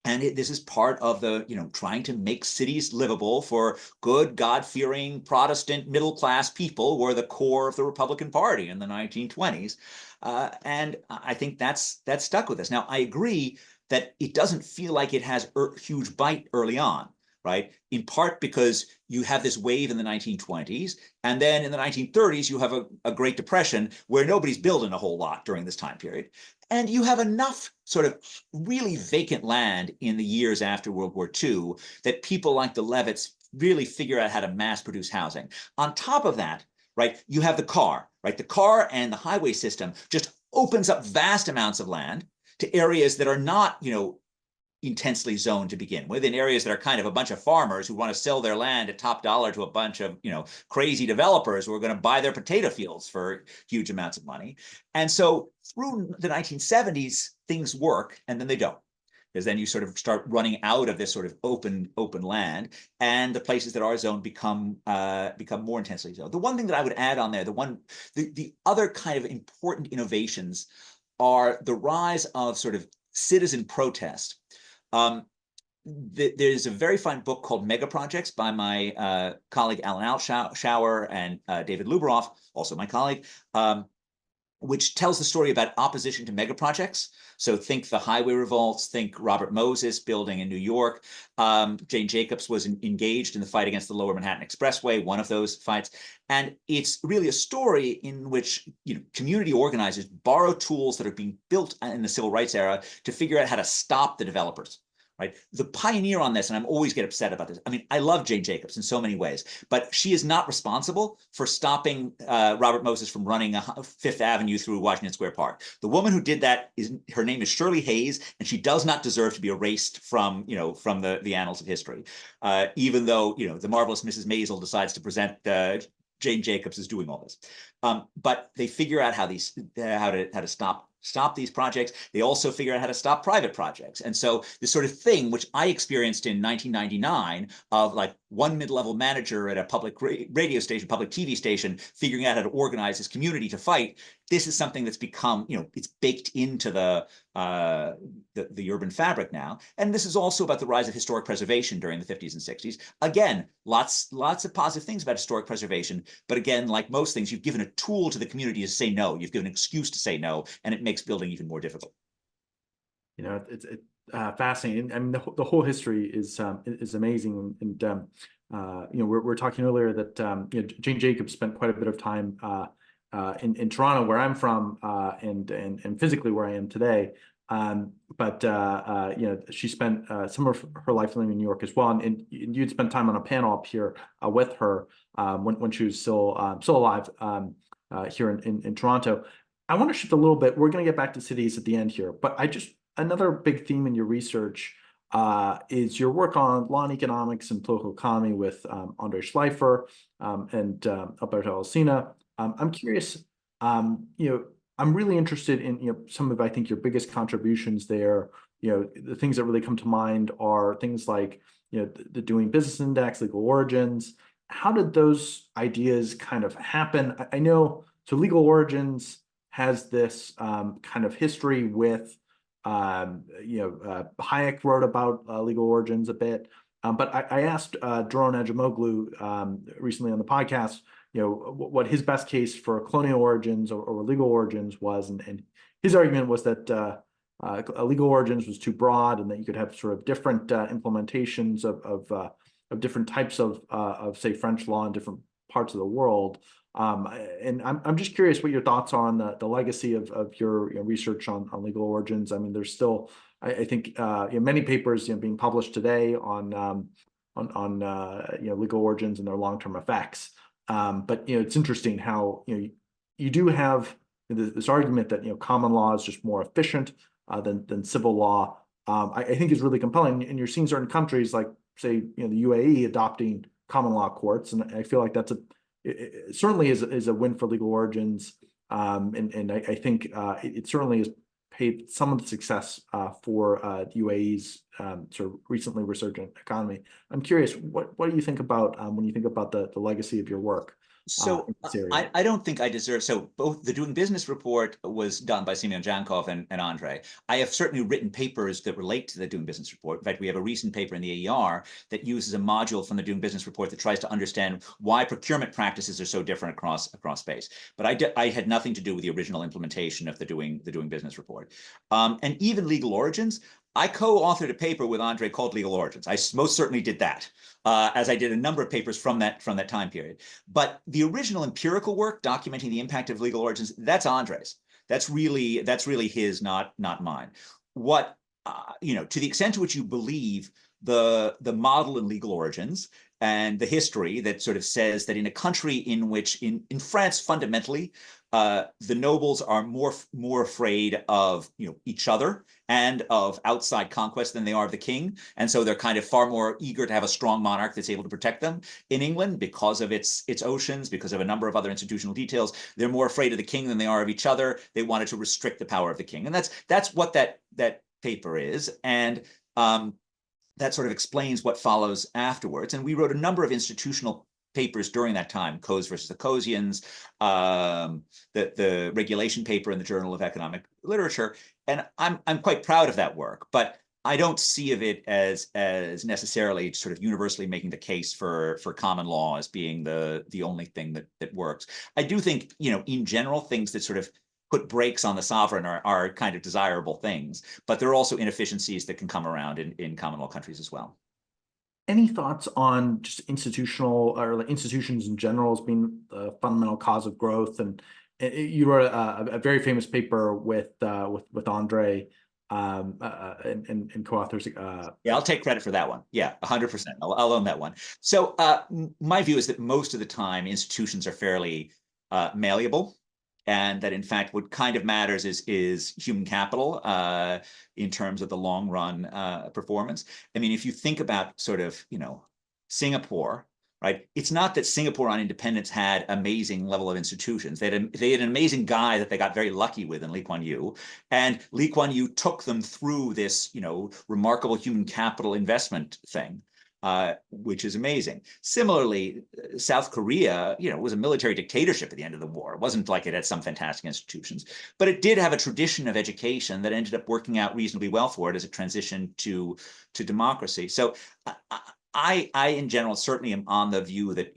And this is part of the, trying to make cities livable for good, God-fearing, Protestant, middle-class people who are the core of the Republican Party in the 1920s. And I think that's stuck with us. Now, I agree that it doesn't feel like it has huge bite early on, right? In part because you have this wave in the 1920s, and then in the 1930s, you have a Great Depression where nobody's building a whole lot during this time period. And you have enough sort of really vacant land in the years after World War II that people like the Levitts really figure out how to mass produce housing. On top of that, right, you have the car, right? The car and the highway system just opens up vast amounts of land to areas that are not, intensely zoned to begin with, in areas that are kind of a bunch of farmers who want to sell their land at top dollar to a bunch of, crazy developers who are going to buy their potato fields for huge amounts of money. And so through the 1970s, things work, and then they don't. Because then you sort of start running out of this sort of open land, and the places that are zoned become more intensely zoned. The one thing that I would add on there, the other kind of important innovations are the rise of sort of citizen protest. There's a very fine book called Mega Projects by my colleague Alan Altschauer and David Luberoff, also my colleague, which tells the story about opposition to mega projects. So think the highway revolts, think Robert Moses building in New York. Jane Jacobs was engaged in the fight against the Lower Manhattan Expressway, one of those fights. And it's really a story in which community organizers borrow tools that are being built in the civil rights era to figure out how to stop the developers. Right. The pioneer on this, and I'm always get upset about this. I mean, I love Jane Jacobs in so many ways, but she is not responsible for stopping Robert Moses from running Fifth Avenue through Washington Square Park. The woman who did that her name is Shirley Hayes, and she does not deserve to be erased from the annals of history. Even though the marvelous Mrs. Maisel decides to present Jane Jacobs as doing all this, but they figure out how to stop stop these projects, they also figure out how to stop private projects. And so this sort of thing, which I experienced in 1999 of like one mid-level manager at a public radio station, public TV station, figuring out how to organize his community to fight, this is something that's become, it's baked into the urban fabric now. And this is also about the rise of historic preservation during the 50s and 60s. Again, lots of positive things about historic preservation. But again, like most things, you've given a tool to the community to say no. You've given an excuse to say no, and it makes building even more difficult. It's fascinating. I mean, the whole history is amazing. And we're talking earlier that Jane Jacobs spent quite a bit of time in Toronto, where I'm from, and physically where I am today. But she spent some of her life living in New York as well, and you'd spent time on a panel up here with her when she was still alive here in Toronto. I want to shift a little bit. We're going to get back to cities at the end here, but another big theme in your research is your work on law and economics and political economy with Andre Schleifer and Alberto Alsina. I'm curious, I'm really interested in, some of, I think, your biggest contributions there. The things that really come to mind are things like, the Doing Business Index, legal origins. How did those ideas kind of happen? I know, so legal origins has this kind of history with, Hayek wrote about legal origins a bit. But I asked Doron Acemoglu recently on the podcast, what his best case for colonial origins or legal origins was, and his argument was that legal origins was too broad, and that you could have sort of different implementations of different types of say French law in different parts of the world. And I'm just curious what your thoughts are on the legacy of your research on legal origins. I mean, there's still, I think, many papers being published today on legal origins and their long-term effects. But it's interesting how you do have this argument that common law is just more efficient than civil law. I think is really compelling, and you're seeing certain countries like, say, the UAE adopting common law courts, and I feel like it certainly is a win for legal origins, and I think it certainly has paid some of the success for the UAE's sort of recently resurgent economy. I'm curious, what do you think about when you think about the legacy of your work? So I don't think I deserve, so both the Doing Business report was done by Simeon Jankov and Andre. I have certainly written papers that relate to the Doing Business report. In fact, we have a recent paper in the AER that uses a module from the Doing Business report that tries to understand why procurement practices are so different across space. But I had nothing to do with the original implementation of the Doing Business report. And even legal origins, I co-authored a paper with Andre called Legal Origins. I most certainly did that, as I did a number of papers from that time period. But the original empirical work documenting the impact of legal origins, that's Andre's. That's really his, not mine. What to the extent to which you believe the model in legal origins and the history that sort of says that in a country in which in France fundamentally the nobles are more afraid of each other and of outside conquest than they are of the king, and so they're kind of far more eager to have a strong monarch that's able to protect them. In England, because of its oceans, because of a number of other institutional details, they're more afraid of the king than they are of each other. They wanted to restrict the power of the king, and that's what that paper is, and that sort of explains what follows afterwards. And we wrote a number of institutional papers during that time, Coase versus the Coasians, the regulation paper in the Journal of Economic Literature. And I'm quite proud of that work, but I don't see of it as necessarily sort of universally making the case for common law as being the only thing that works. I do think, in general, things that sort of put brakes on the sovereign are kind of desirable things, but there are also inefficiencies that can come around in common law countries as well. Any thoughts on just institutional or institutions in general as being the fundamental cause of growth? And you wrote a very famous paper with Andre and co-authors. Yeah, I'll take credit for that one. Yeah, 100%. I'll own that one. So my view is that most of the time institutions are fairly malleable, and that in fact what kind of matters is human capital in terms of the long run performance. I mean, if you think about sort of Singapore, right? It's not that Singapore on independence had amazing level of institutions. They had an amazing guy that they got very lucky with in Lee Kuan Yew, and Lee Kuan Yew took them through this, remarkable human capital investment thing. Which is amazing. Similarly, South Korea, was a military dictatorship at the end of the war. It wasn't like it had some fantastic institutions, but it did have a tradition of education that ended up working out reasonably well for it as it transitioned to democracy. So I in general certainly am on the view that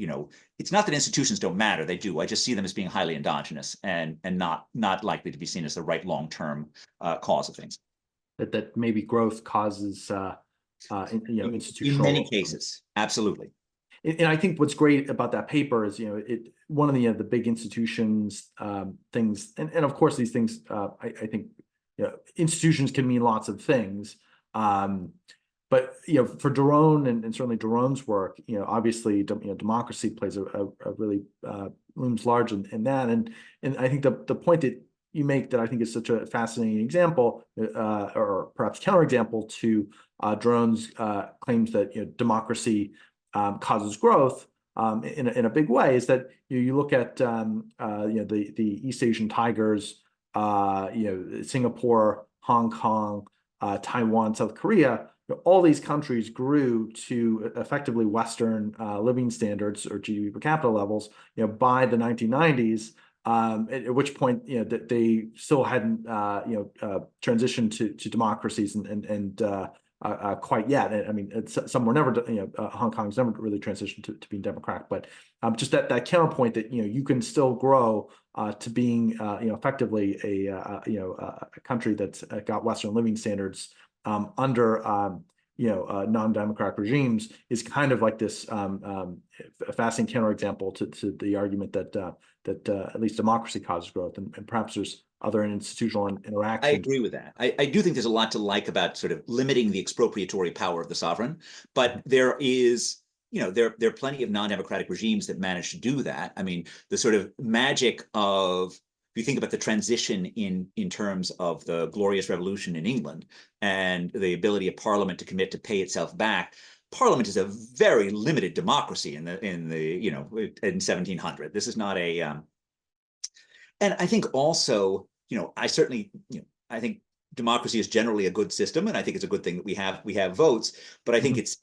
it's not that institutions don't matter; they do. I just see them as being highly endogenous and not likely to be seen as the right long-term cause of things. That maybe growth causes In many cases, absolutely. And I think what's great about that paper is, one of the big institutions things, and of course these things, I think, institutions can mean lots of things. But for Doron and certainly Doron's work, obviously, democracy plays a really looms large in that, and I think the point that you make that I think is such a fascinating example, or perhaps counterexample to Doron's claims that democracy causes growth in a big way, is that you look at the East Asian tigers, Singapore, Hong Kong, Taiwan, South Korea. All these countries grew to effectively Western living standards or GDP per capita levels, by the 1990s. At which point, that they still hadn't, transitioned to democracies and quite yet. I mean, some were never, Hong Kong's never really transitioned to being democratic, but just that counterpoint that you can still grow to being effectively a country that's got Western living standards under non-democratic regimes is kind of like this a fascinating counterexample to the argument that at least democracy causes growth, and perhaps there's other institutional interactions. I agree with that. I do think there's a lot to like about sort of limiting the expropriatory power of the sovereign, but there is, there are plenty of non-democratic regimes that manage to do that. I mean, the sort of magic of, if you think about the transition in terms of the Glorious Revolution in England and the ability of Parliament to commit to pay itself back, Parliament is a very limited democracy in 1700. This is not a and I think also, I certainly, I think democracy is generally a good system, and I think it's a good thing that we have votes. But I think it's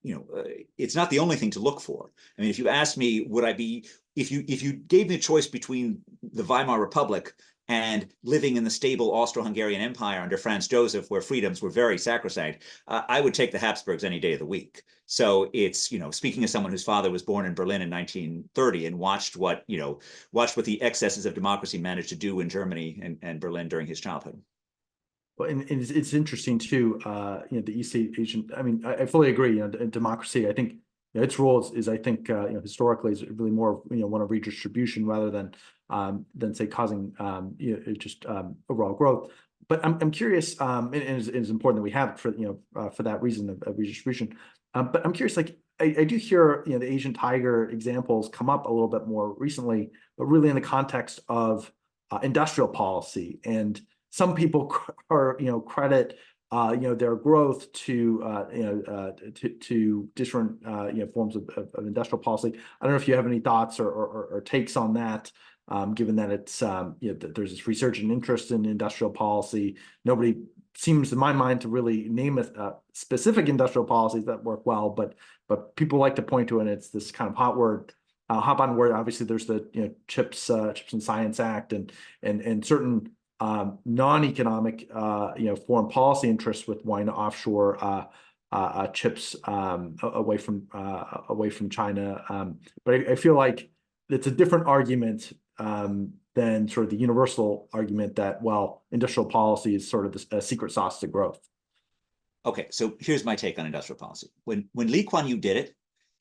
not the only thing to look for. I mean, if you asked me, would I be, if you gave me a choice between the Weimar Republic and living in the stable Austro-Hungarian Empire under Franz Joseph, where freedoms were very sacrosanct, I would take the Habsburgs any day of the week. So it's, speaking as someone whose father was born in Berlin in 1930 and watched what the excesses of democracy managed to do in Germany and Berlin during his childhood. Well, and it's interesting too, the East Asian, I mean, I fully agree, democracy, I think, its role is I think, historically is really more, one of redistribution rather than say causing, just overall growth. But I'm curious, and it's important that we have it for that reason of redistribution. But I'm curious, like, I do hear, the Asian tiger examples come up a little bit more recently, but really in the context of industrial policy. And some people are, credit, their growth to different, forms of industrial policy. I don't know if you have any thoughts or takes on that, given that it's, there's this resurgent interest in industrial policy. Nobody seems, in my mind, to really name a specific industrial policies that work well, but people like to point to it, and it's this kind of hot button word. Obviously, there's the Chips and Science Act and certain non-economic foreign policy interests with wanting to offshore chips away from China. But I feel like it's a different argument than sort of the universal argument that, well, industrial policy is sort of a secret sauce to growth. Okay, so here's my take on industrial policy. When Lee Kuan Yew did it,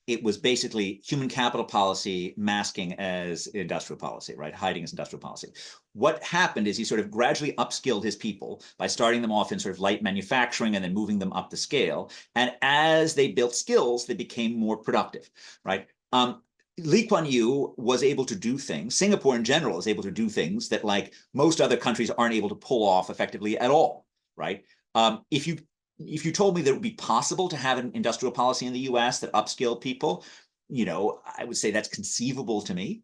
it was basically human capital policy masking as industrial policy, right? Hiding as industrial policy. What happened is he sort of gradually upskilled his people by starting them off in sort of light manufacturing and then moving them up the scale. And as they built skills, they became more productive, right? Lee Kuan Yew was able to do things, Singapore in general is able to do things that like most other countries aren't able to pull off effectively at all, right? If you told me that it would be possible to have an industrial policy in the US that upskilled people, I would say that's conceivable to me.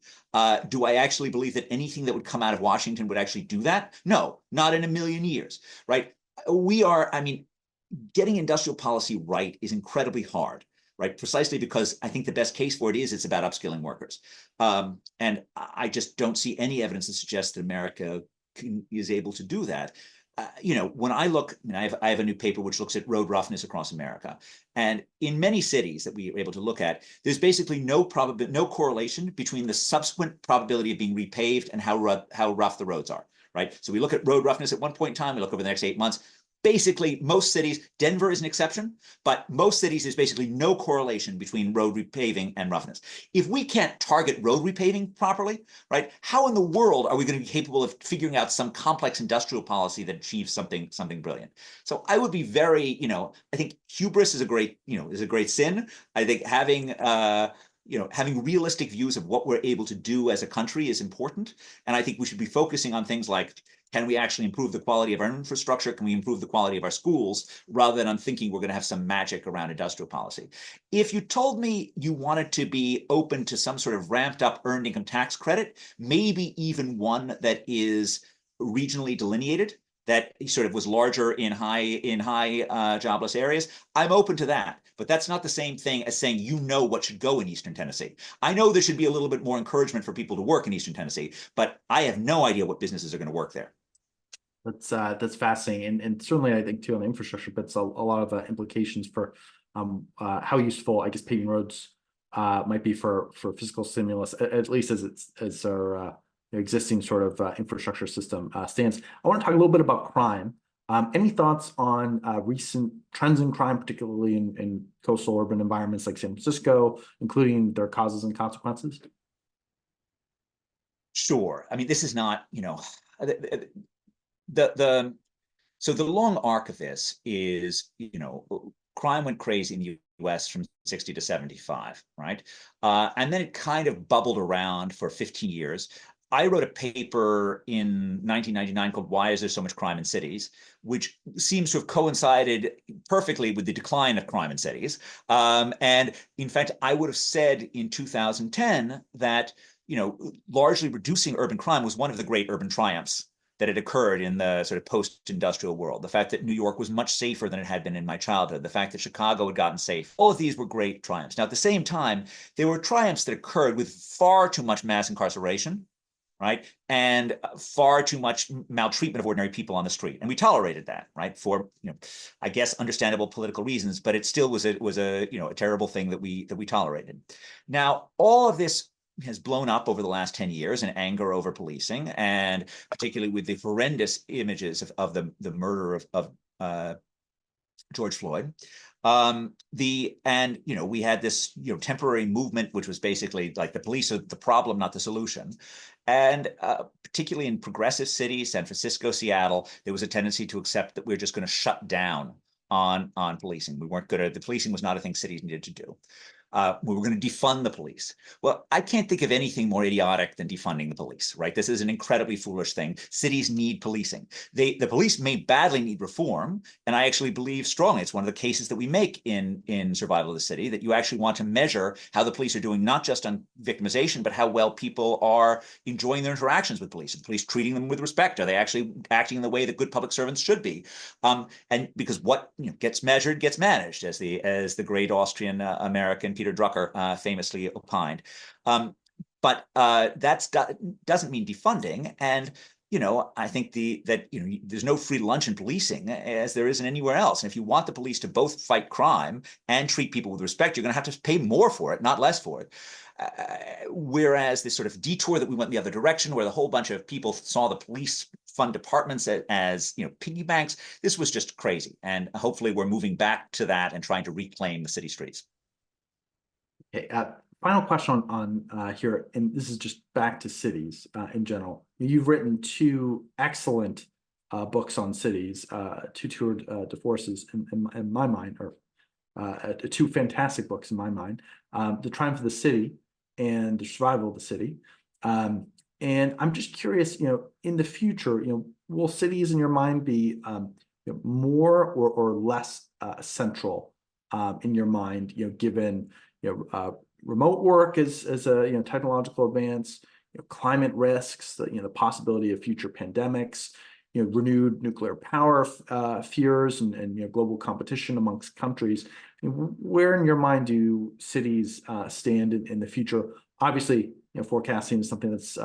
Do I actually believe that anything that would come out of Washington would actually do that? No, not in a million years, right? Getting industrial policy right is incredibly hard, right? Precisely because I think the best case for it is it's about upskilling workers. And I just don't see any evidence that suggests that America is able to do that. When I look, I have a new paper which looks at road roughness across America. And in many cities that we were able to look at, there's basically no correlation between the subsequent probability of being repaved and how rough the roads are, right? So we look at road roughness at one point in time, we look over the next 8 months. Basically, most cities, Denver is an exception, but most cities, there's basically no correlation between road repaving and roughness. If we can't target road repaving properly, right, how in the world are we going to be capable of figuring out some complex industrial policy that achieves something brilliant? So I would be very, I think hubris is a great sin. I think having realistic views of what we're able to do as a country is important. And I think we should be focusing on things like, can we actually improve the quality of our infrastructure? Can we improve the quality of our schools, rather than on thinking we're going to have some magic around industrial policy? If you told me you wanted to be open to some sort of ramped up earned income tax credit, maybe even one that is regionally delineated, that sort of was larger in high jobless areas, I'm open to that. But that's not the same thing as saying what should go in Eastern Tennessee. I know there should be a little bit more encouragement for people to work in Eastern Tennessee, but I have no idea what businesses are going to work there. That's fascinating, and certainly I think too on the infrastructure, but it's a lot of implications for how useful I guess paving roads might be for fiscal stimulus, at least as our existing sort of infrastructure system stands. I want to talk a little bit about crime. Any thoughts on recent trends in crime, particularly in coastal urban environments like San Francisco, including their causes and consequences? Sure. This is not, so the long arc of this is, crime went crazy in the US from 60 to 75, right? And then it kind of bubbled around for 15 years. I wrote a paper in 1999 called Why Is There So Much Crime in Cities, which seems to have coincided perfectly with the decline of crime in cities. And in fact, I would have said in 2010 that, largely reducing urban crime was one of the great urban triumphs that had occurred in the sort of post-industrial world. The fact that New York was much safer than it had been in my childhood, the fact that Chicago had gotten safe, all of these were great triumphs. Now, at the same time, there were triumphs that occurred with far too much mass incarceration, right? And far too much maltreatment of ordinary people on the street. And we tolerated that, right? For, I guess, understandable political reasons, but it still was a terrible thing that we tolerated. Now, all of this has blown up over the last 10 years in anger over policing, and particularly with the horrendous images of the murder of George Floyd. We had this temporary movement, which was basically like the police are the problem, not the solution. And particularly in progressive cities, San Francisco, Seattle, there was a tendency to accept that we're just going to shut down on policing. The policing was not a thing cities needed to do. We were going to defund the police. Well, I can't think of anything more idiotic than defunding the police, right? This is an incredibly foolish thing. Cities need policing. The police may badly need reform, and I actually believe strongly it's one of the cases that we make in Survival of the City, that you actually want to measure how the police are doing, not just on victimization, but how well people are enjoying their interactions with police. Are the police treating them with respect? Are they actually acting in the way that good public servants should be? And because what gets measured gets managed, as the great Austrian American Peter Drucker famously opined. But that doesn't mean defunding. And I think there's no free lunch in policing, as there isn't anywhere else. And if you want the police to both fight crime and treat people with respect, you're going to have to pay more for it, not less for it. Whereas this sort of detour that we went the other direction, where the whole bunch of people saw the police fund departments as piggy banks, this was just crazy. And hopefully we're moving back to that and trying to reclaim the city streets. Okay, final question on here, and this is just back to cities in general. You've written two excellent books on cities, two tour de forces in my mind, or two fantastic books in my mind, The Triumph of the City and The Survival of the City. And I'm just curious, in the future, will cities in your mind be more or less central in your mind, given remote work as a technological advance, climate risks, the possibility of future pandemics, renewed nuclear power fears, and global competition amongst countries. Where in your mind do cities stand in the future? Obviously, forecasting is something that's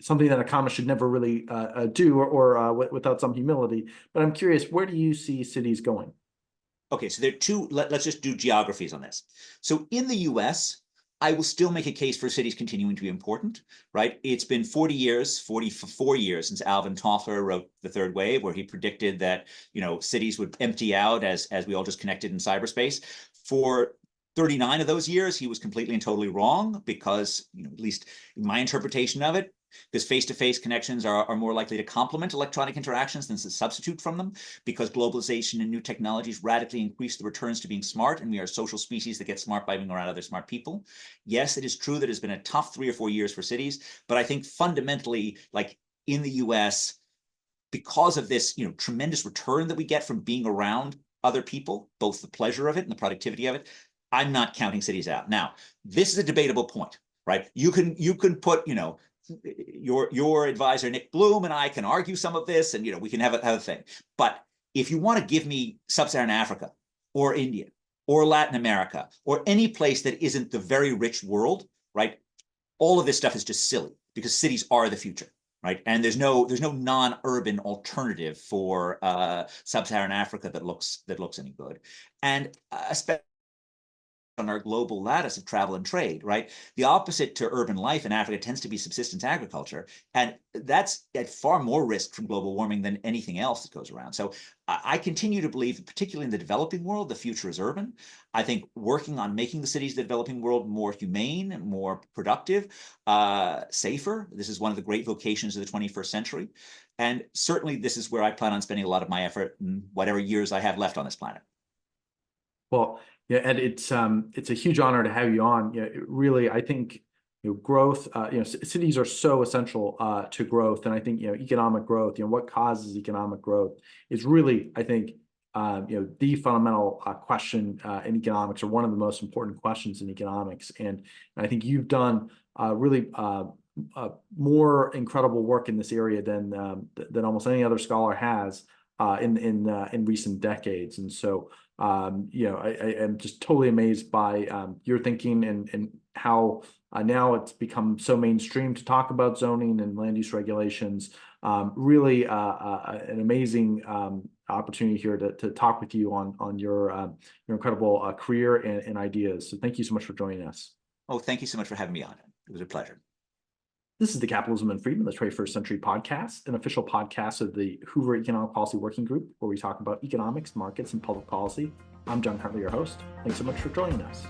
something that economists should never really do, or without some humility. But I'm curious, where do you see cities going? Okay, so there are two, let's just do geographies on this. So in the US, I will still make a case for cities continuing to be important, right? It's been 44 years since Alvin Toffler wrote The Third Wave, where he predicted that, cities would empty out as we all just connected in cyberspace. For 39 of those years, he was completely and totally wrong because, at least in my interpretation of it, because face-to-face connections are more likely to complement electronic interactions than to substitute from them, because globalization and new technologies radically increase the returns to being smart, and we are a social species that gets smart by being around other smart people. Yes, it is true that it's been a tough 3 or 4 years for cities, but I think fundamentally, like in the US, because of this, tremendous return that we get from being around other people, both the pleasure of it and the productivity of it, I'm not counting cities out. Now, this is a debatable point, right? You can put, your advisor, Nick Bloom, and I can argue some of this, and we can have a thing. But if you want to give me Sub-Saharan Africa or India or Latin America or any place that isn't the very rich world, right? All of this stuff is just silly because cities are the future, right? And there's no non-urban alternative for Sub-Saharan Africa that looks any good, and especially on our global lattice of travel and trade, right? The opposite to urban life in Africa tends to be subsistence agriculture. And that's at far more risk from global warming than anything else that goes around. So I continue to believe, particularly in the developing world, the future is urban. I think working on making the cities of the developing world more humane, more productive, safer. This is one of the great vocations of the 21st century. And certainly this is where I plan on spending a lot of my effort in whatever years I have left on this planet. Well, yeah, Ed, it's a huge honor to have you on. Really, I think growth. Cities are so essential to growth, and I think economic growth. What causes economic growth is really, I think, the fundamental question in economics, or one of the most important questions in economics. And I think you've done really more incredible work in this area than almost any other scholar has in recent decades. And so, I am just totally amazed by your thinking and how now it's become so mainstream to talk about zoning and land use regulations. Really an amazing opportunity here to talk with you on your incredible career and ideas. So thank you so much for joining us. Oh, thank you so much for having me on. It was a pleasure. This is the Capitalism and Freedom, the 21st Century Podcast, an official podcast of the Hoover Economic Policy Working Group, where we talk about economics, markets, and public policy. I'm John Huntley, your host. Thanks so much for joining us.